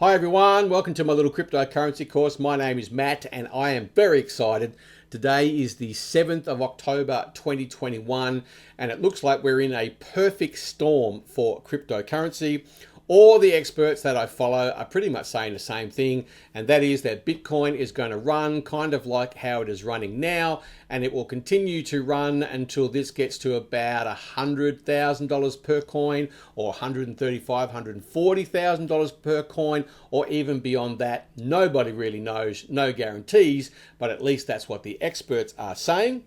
Hi everyone, welcome to my little cryptocurrency course. My name is Matt and I am very excited. Today is the 7th of October 2021 and it looks like we're in a perfect storm for cryptocurrency. All the experts that I follow are pretty much saying the same thing, and that is that Bitcoin is going to run kind of like how it is running now, and it will continue to run until this gets to about $100,000 per coin, or $135,000, $140,000 per coin, or even beyond that. Nobody really knows, no guarantees, but at least that's what the experts are saying.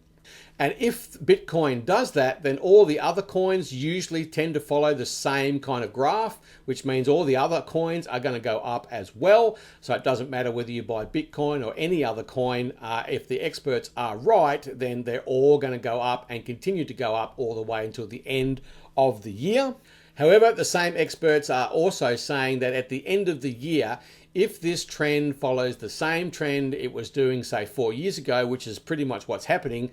And if Bitcoin does that, then all the other coins usually tend to follow the same kind of graph, which means all the other coins are going to go up as well. So it doesn't matter whether you buy Bitcoin or any other coin. If the experts are right, then they're all going to go up and continue to go up all the way until the end of the year. However, the same experts are also saying that at the end of the year, if this trend follows the same trend it was doing, say, 4 years ago, which is pretty much what's happening,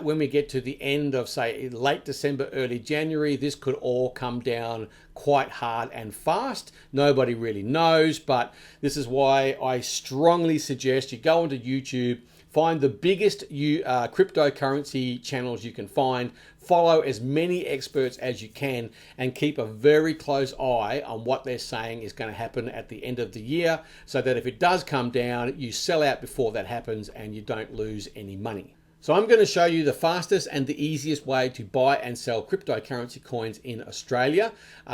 when we get to the end of, say, late December, early January, this could all come down quite hard and fast. Nobody really knows, but this is why I strongly suggest you go onto YouTube, find the biggest cryptocurrency channels you can find, follow as many experts as you can, and keep a very close eye on what they're saying is going to happen at the end of the year, so that if it does come down, you sell out before that happens and you don't lose any money. So I'm going to show you the fastest and the easiest way to buy and sell cryptocurrency coins in Australia.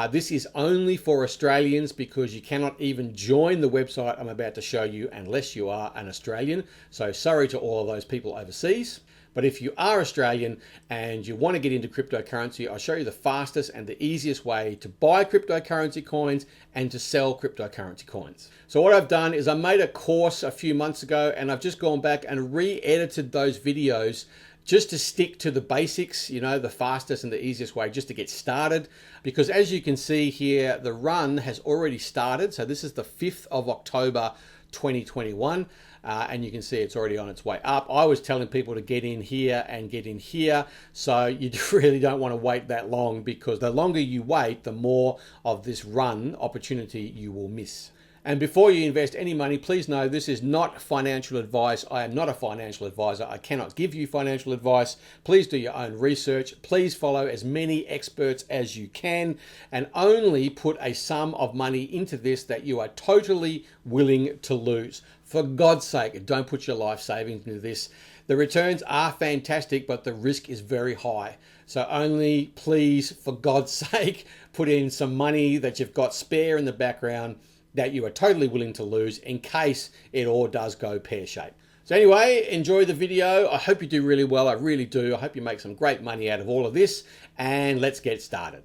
This is only for Australians because you cannot even join the website I'm about to show you unless you are an Australian. So sorry to all of those people overseas. But if you are Australian and you want to get into cryptocurrency, I'll show you the fastest and the easiest way to buy cryptocurrency coins and to sell cryptocurrency coins. So what I've done is I made a course a few months ago and I've just gone back and re-edited those videos just to stick to the basics, you know, the fastest and the easiest way just to get started. Because as you can see here, the run has already started. So this is the 5th of October 2021. And you can see it's already on its way up. I was telling people to get in here and get in here. So you really don't want to wait that long, because the longer you wait, the more of this run opportunity you will miss. And before you invest any money, please know this is not financial advice. I am not a financial advisor. I cannot give you financial advice. Please do your own research. Please follow as many experts as you can, and only put a sum of money into this that you are totally willing to lose. For God's sake, don't put your life savings into this. The returns are fantastic, but the risk is very high. So only, please, for God's sake, put in some money that you've got spare in the background that you are totally willing to lose in case it all does go pear-shaped. So anyway, enjoy the video. I hope you do really well. I really do. I hope you make some great money out of all of this, and let's get started.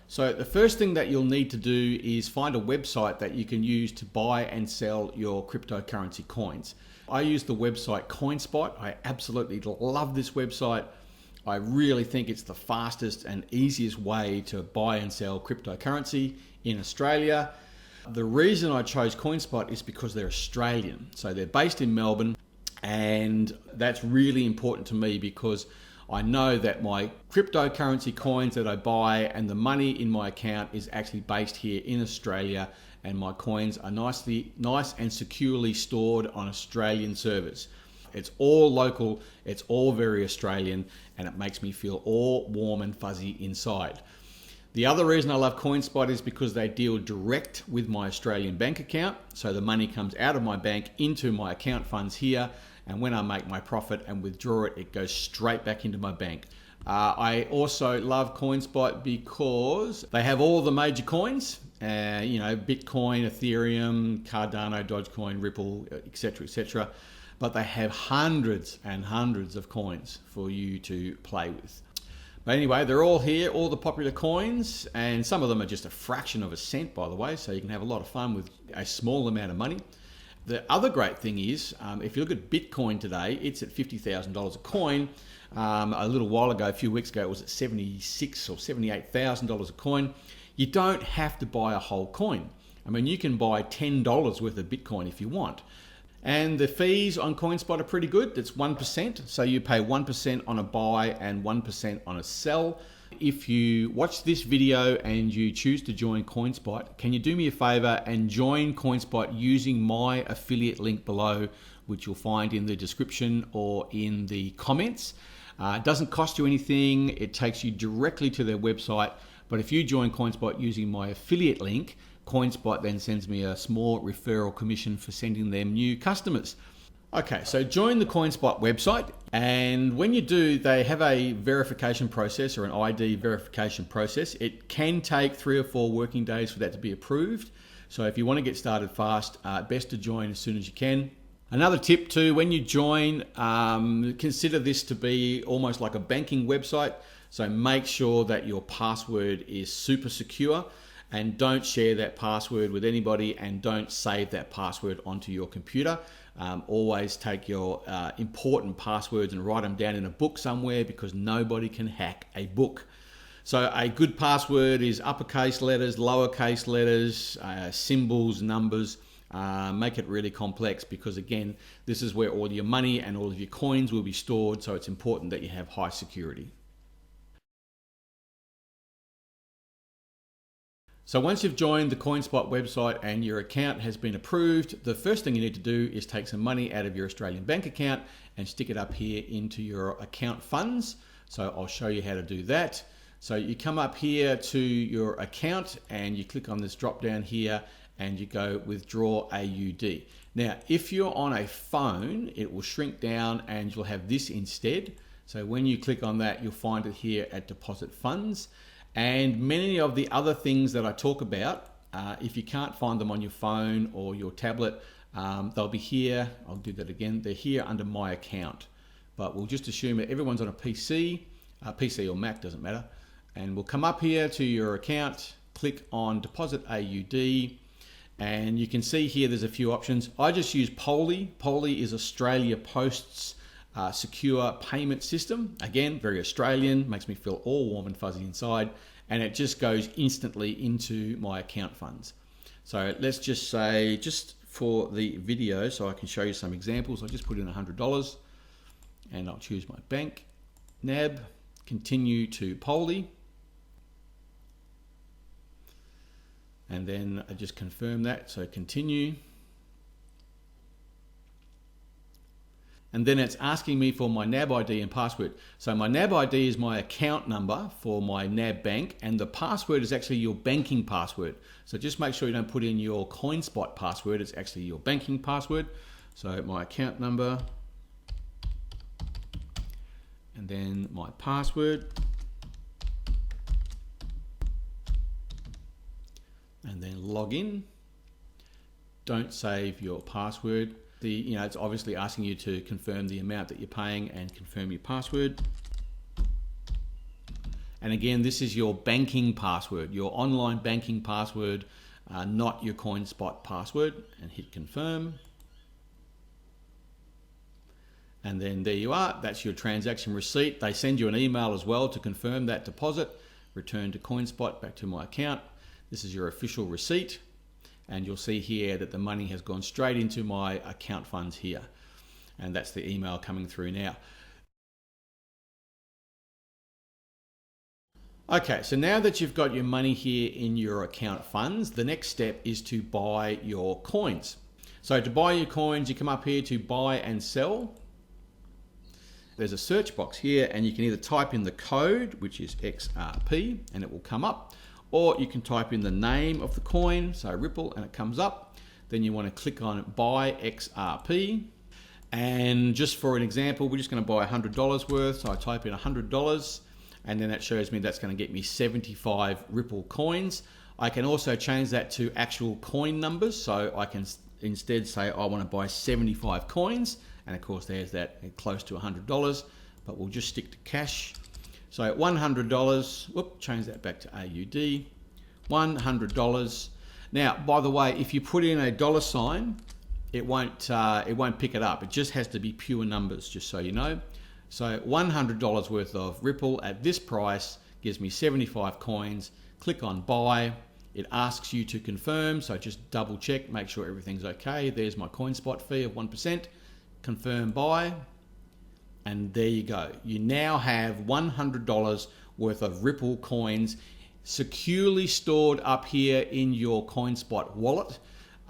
So the first thing that you'll need to do is find a website that you can use to buy and sell your cryptocurrency coins. I use the website Coinspot. I absolutely love this website. I really think it's the fastest and easiest way to buy and sell cryptocurrency in Australia. The reason I chose Coinspot is because they're Australian. So they're based in Melbourne, and that's really important to me because I know that my cryptocurrency coins that I buy and the money in my account is actually based here in Australia, and my coins are nice and securely stored on Australian servers. It's all local, it's all very Australian, and it makes me feel all warm and fuzzy inside. The other reason I love Coinspot is because they deal direct with my Australian bank account. So the money comes out of my bank into my account funds here, and when I make my profit and withdraw it, it goes straight back into my bank. I also love Coinspot because they have all the major coins, Bitcoin, Ethereum, Cardano, Dogecoin, Ripple, etc., etc. But they have hundreds and hundreds of coins for you to play with. But anyway, they're all here, all the popular coins, and some of them are just a fraction of a cent, by the way, so you can have a lot of fun with a small amount of money. The other great thing is, if you look at Bitcoin today, it's at $50,000 a coin. A little while ago, a few weeks ago, it was at $76,000 or $78,000 a coin. You don't have to buy a whole coin. I mean, you can buy $10 worth of Bitcoin if you want. And the fees on Coinspot are pretty good. It's 1%. So you pay 1% on a buy and 1% on a sell. If you watch this video and you choose to join Coinspot, can you do me a favor and join Coinspot using my affiliate link below, which you'll find in the description or in the comments. It doesn't cost you anything. It takes you directly to their website. But if you join Coinspot using my affiliate link, Coinspot then sends me a small referral commission for sending them new customers. Okay, so join the Coinspot website, and when you do, they have a verification process or an ID verification process. It can take 3 or 4 working days for that to be approved. So if you want to get started fast, best to join as soon as you can. Another tip too, when you join, consider this to be almost like a banking website. So make sure that your password is super secure, and don't share that password with anybody, and don't save that password onto your computer. Always take your important passwords and write them down in a book somewhere, because nobody can hack a book. So a good password is uppercase letters, lowercase letters, symbols, numbers. Make it really complex, because again, this is where all your money and all of your coins will be stored. So it's important that you have high security. So once you've joined the Coinspot website and your account has been approved, the first thing you need to do is take some money out of your Australian bank account and stick it up here into your account funds. So I'll show you how to do that. So you come up here to your account and you click on this drop down here and you go withdraw AUD. Now, if you're on a phone, it will shrink down and you'll have this instead. So when you click on that, you'll find it here at deposit funds. And many of the other things that I talk about, if you can't find them on your phone or your tablet, they'll be here. I'll do that again. They're here under my account, but we'll just assume that everyone's on a PC or Mac, doesn't matter. And we'll come up here to your account, click on deposit AUD, and you can see here there's a few options. I just use Polly. Polly is Australia Post's secure payment system. Again, very Australian, makes me feel all warm and fuzzy inside, and it just goes instantly into my account funds. So let's just say, just for the video, so I can show you some examples, I'll just put in $100 and I'll choose my bank, NAB, continue to Polly, and then I just confirm that, so continue. And then it's asking me for my NAB ID and password. So my NAB ID is my account number for my NAB bank, and the password is actually your banking password. So just make sure you don't put in your Coinspot password, it's actually your banking password. So my account number, and then my password, and then log in. Don't save your password. It's obviously asking you to confirm the amount that you're paying and confirm your password. And again, this is your banking password, your online banking password, not your Coinspot password, and hit confirm. And then there you are, that's your transaction receipt. They send you an email as well to confirm that deposit. Return to Coinspot, back to my account. This is your official receipt. And you'll see here that the money has gone straight into my account funds here. And that's the email coming through now. Okay, so now that you've got your money here in your account funds, the next step is to buy your coins. So to buy your coins, you come up here to buy and sell. There's a search box here, and you can either type in the code, which is XRP, and it will come up. Or you can type in the name of the coin, so Ripple, and it comes up. Then you want to click on buy XRP. And just for an example, we're just going to buy $100 worth. So I type in $100, and then that shows me that's going to get me 75 Ripple coins. I can also change that to actual coin numbers. So I can instead say I want to buy 75 coins. And of course, there's that close to $100, but we'll just stick to cash. So $100, whoop, change that back to AUD, $100. Now, by the way, if you put in a dollar sign, it won't pick it up. It just has to be pure numbers, just so you know. So $100 worth of Ripple at this price gives me 75 coins. Click on buy, It asks you to confirm, so just double check, make sure everything's okay. There's my Coinspot fee of 1%. Confirm buy, and there you go. You now have $100 worth of Ripple coins securely stored up here in your Coinspot wallet.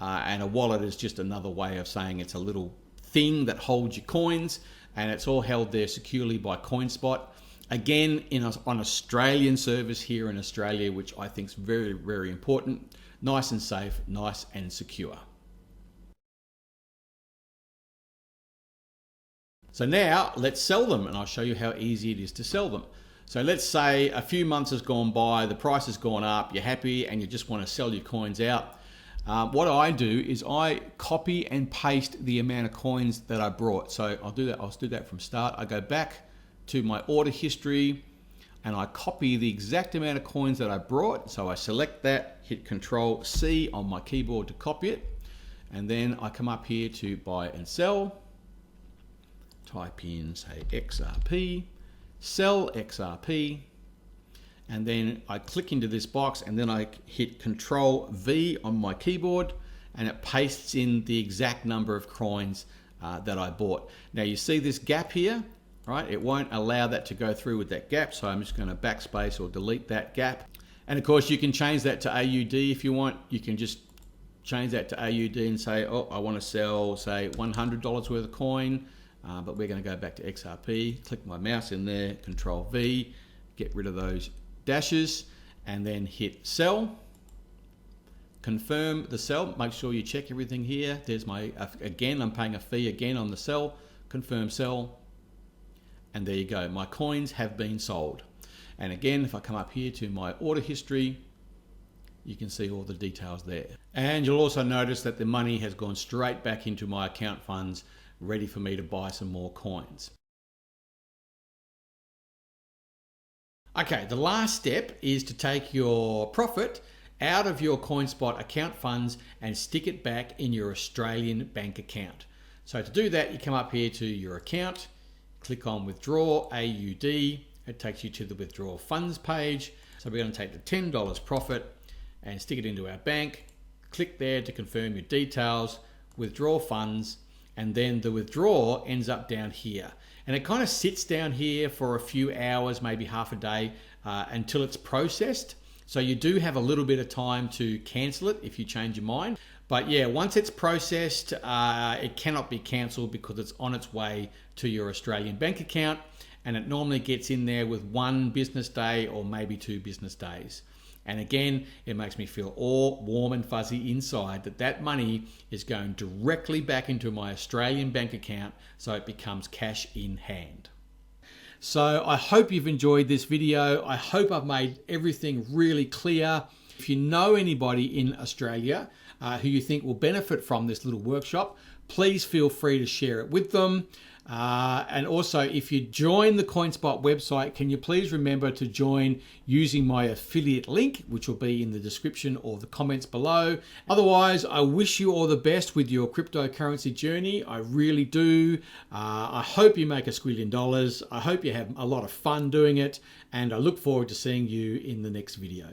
And a wallet is just another way of saying it's a little thing that holds your coins, and it's all held there securely by Coinspot. Again, on Australian service here in Australia, which I think is very, very important. Nice and safe, nice and secure. So now let's sell them, and I'll show you how easy it is to sell them. So let's say a few months has gone by, the price has gone up, you're happy and you just want to sell your coins out. What I do is I copy and paste the amount of coins that I brought. So I'll do that from start. I go back to my order history and I copy the exact amount of coins that I brought. So I select that, hit Control C on my keyboard to copy it. And then I come up here to buy and sell. Type in, say, XRP, sell XRP, and then I click into this box and then I hit Control V on my keyboard and it pastes in the exact number of coins that I bought. Now you see this gap here, right? It won't allow that to go through with that gap, so I'm just going to backspace or delete that gap. And of course you can change that to AUD if you want. You can just change that to AUD and say, oh, I want to sell, say, $100 worth of coin. But we're going to go back to XRP, click my mouse in there, Control V, get rid of those dashes, and then hit sell. Confirm the sell, make sure you check everything here. There's my, again, I'm paying a fee again on the sell, confirm sell, and there you go. My coins have been sold. And again, if I come up here to my order history, you can see all the details there. And you'll also notice that the money has gone straight back into my account funds, ready for me to buy some more coins. Okay, the last step is to take your profit out of your Coinspot account funds and stick it back in your Australian bank account. So to do that, you come up here to your account, click on Withdraw AUD. It takes you to the Withdraw Funds page. So we're going to take the $10 profit and stick it into our bank. Click there to confirm your details, withdraw funds, and then the withdrawal ends up down here. And it kind of sits down here for a few hours, maybe half a day, until it's processed. So you do have a little bit of time to cancel it if you change your mind. But yeah, once it's processed, it cannot be cancelled because it's on its way to your Australian bank account, and it normally gets in there with 1 business day or maybe 2 business days. And again, it makes me feel all warm and fuzzy inside that that money is going directly back into my Australian bank account, so it becomes cash in hand. So I hope you've enjoyed this video. I hope I've made everything really clear. If you know anybody in Australia who you think will benefit from this little workshop, please feel free to share it with them. And also, if you join the Coinspot website, can you please remember to join using my affiliate link, which will be in the description or the comments below. Otherwise, I wish you all the best with your cryptocurrency journey. I really do. I hope you make $1 squillion. I hope you have a lot of fun doing it, and I look forward to seeing you in the next video.